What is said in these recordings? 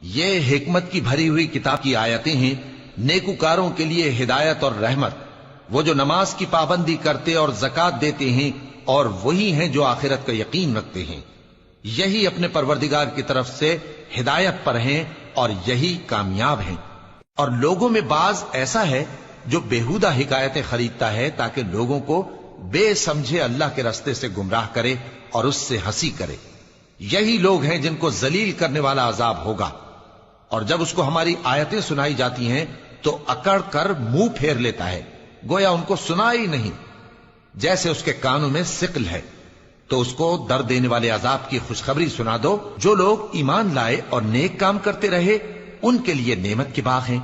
یہ حکمت کی بھری ہوئی کتاب کی آیتیں ہیں، نیکوکاروں کے لیے ہدایت اور رحمت، وہ جو نماز کی پابندی کرتے اور زکات دیتے ہیں، اور وہی ہیں جو آخرت کا یقین رکھتے ہیں، یہی اپنے پروردگار کی طرف سے ہدایت پر ہیں اور یہی کامیاب ہیں۔ اور لوگوں میں بعض ایسا ہے جو بیہودہ حکایتیں خریدتا ہے تاکہ لوگوں کو بے سمجھے اللہ کے رستے سے گمراہ کرے اور اس سے ہنسی کرے، یہی لوگ ہیں جن کو ذلیل کرنے والا عذاب ہوگا۔ اور جب اس کو ہماری آیتیں سنائی جاتی ہیں تو اکڑ کر منہ پھیر لیتا ہے، گویا ان کو سنا ہی نہیں، جیسے اس کے کانوں میں ثقل ہے۔ تو اس کو درد دینے والے عذاب کی خوشخبری سنا دو۔ جو لوگ ایمان لائے اور نیک کام کرتے رہے ان کے لیے نعمت کے باغ ہیں،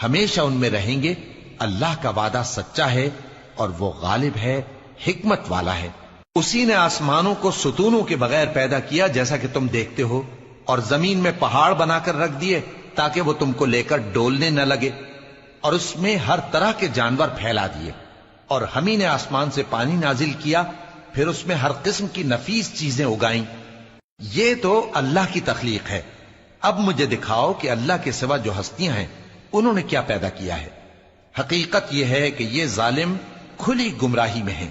ہمیشہ ان میں رہیں گے۔ اللہ کا وعدہ سچا ہے اور وہ غالب ہے، حکمت والا ہے۔ اسی نے آسمانوں کو ستونوں کے بغیر پیدا کیا جیسا کہ تم دیکھتے ہو، اور زمین میں پہاڑ بنا کر رکھ دیے تاکہ وہ تم کو لے کر ڈولنے نہ لگے، اور اس میں ہر طرح کے جانور پھیلا دیے، اور ہم ہی نے آسمان سے پانی نازل کیا، پھر اس میں ہر قسم کی نفیس چیزیں اگائیں۔ یہ تو اللہ کی تخلیق ہے۔ اب مجھے دکھاؤ کہ اللہ کے سوا جو ہستیاں ہیں انہوں نے کیا پیدا کیا ہے۔ حقیقت یہ ہے کہ یہ ظالم کھلی گمراہی میں ہیں۔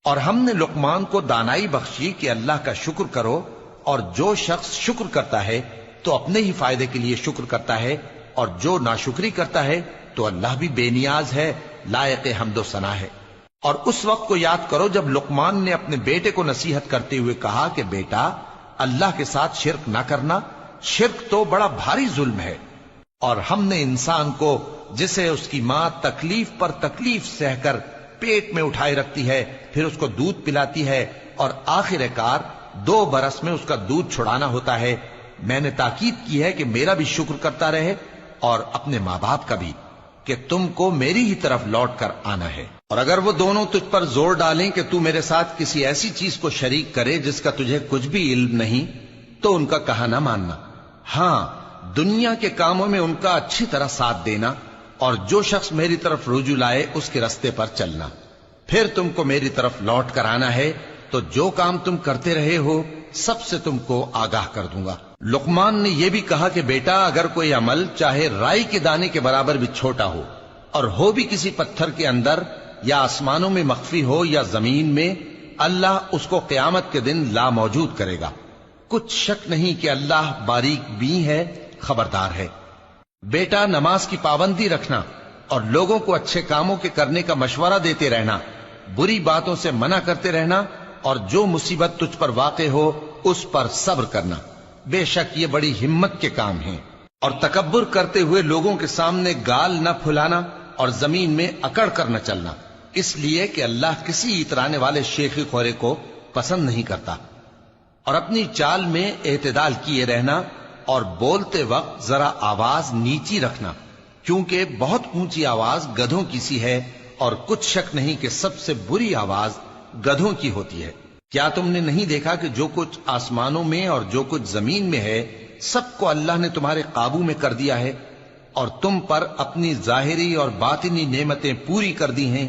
اور ہم نے لقمان کو دانائی بخشی کہ اللہ کا شکر کرو، اور جو شخص شکر کرتا ہے تو اپنے ہی فائدے کے لیے شکر کرتا ہے، اور جو ناشکری کرتا ہے تو اللہ بھی بے نیاز ہے، لائق حمد و ثنا ہے۔ اور اس وقت کو یاد کرو جب لقمان نے اپنے بیٹے کو نصیحت کرتے ہوئے کہا کہ بیٹا، اللہ کے ساتھ شرک نہ کرنا، شرک تو بڑا بھاری ظلم ہے۔ اور ہم نے انسان کو، جسے اس کی ماں تکلیف پر تکلیف سہ کر پیٹ میں اٹھائے رکھتی ہے، پھر اس کو دودھ پلاتی ہے، اور آخر کار 2 برس میں اس کا دودھ چھڑانا ہوتا ہے، میں نے تاکید کی ہے کہ میرا بھی شکر کرتا رہے اور اپنے ماں باپ کا بھی، کہ تم کو میری ہی طرف لوٹ کر آنا ہے۔ اور اگر وہ دونوں تجھ پر زور ڈالیں کہ تو میرے ساتھ کسی ایسی چیز کو شریک کرے جس کا تجھے کچھ بھی علم نہیں، تو ان کا کہا نہ ماننا، ہاں دنیا کے کاموں میں ان کا اچھی طرح ساتھ دینا، اور جو شخص میری طرف رجوع لائے اس کے رستے پر چلنا، پھر تم کو میری طرف لوٹ کر آنا ہے، تو جو کام تم کرتے رہے ہو سب سے تم کو آگاہ کر دوں گا۔ لقمان نے یہ بھی کہا کہ بیٹا، اگر کوئی عمل چاہے رائی کے دانے کے برابر بھی چھوٹا ہو، اور ہو بھی کسی پتھر کے اندر یا آسمانوں میں مخفی ہو یا زمین میں، اللہ اس کو قیامت کے دن لا موجود کرے گا۔ کچھ شک نہیں کہ اللہ باریک بین ہے، خبردار ہے۔ بیٹا، نماز کی پابندی رکھنا اور لوگوں کو اچھے کاموں کے کرنے کا مشورہ دیتے رہنا، بری باتوں سے منع کرتے رہنا، اور جو مصیبت تجھ پر واقع ہو اس پر صبر کرنا، بے شک یہ بڑی ہمت کے کام ہیں۔ اور تکبر کرتے ہوئے لوگوں کے سامنے گال نہ پھلانا اور زمین میں اکڑ کر نہ چلنا، اس لیے کہ اللہ کسی اترانے والے شیخی خورے کو پسند نہیں کرتا۔ اور اپنی چال میں اعتدال کیے رہنا، اور بولتے وقت ذرا آواز نیچی رکھنا، کیونکہ بہت اونچی آواز گدھوں کی سی ہے، اور کچھ شک نہیں کہ سب سے بری آواز گدھوں کی ہوتی ہے۔ کیا تم نے نہیں دیکھا کہ جو کچھ آسمانوں میں اور جو کچھ زمین میں ہے سب کو اللہ نے تمہارے قابو میں کر دیا ہے، اور تم پر اپنی ظاہری اور باطنی نعمتیں پوری کر دی ہیں۔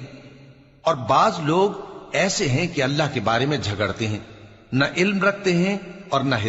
اور بعض لوگ ایسے ہیں کہ اللہ کے بارے میں جھگڑتے ہیں، نہ علم رکھتے ہیں اور نہ ہدایت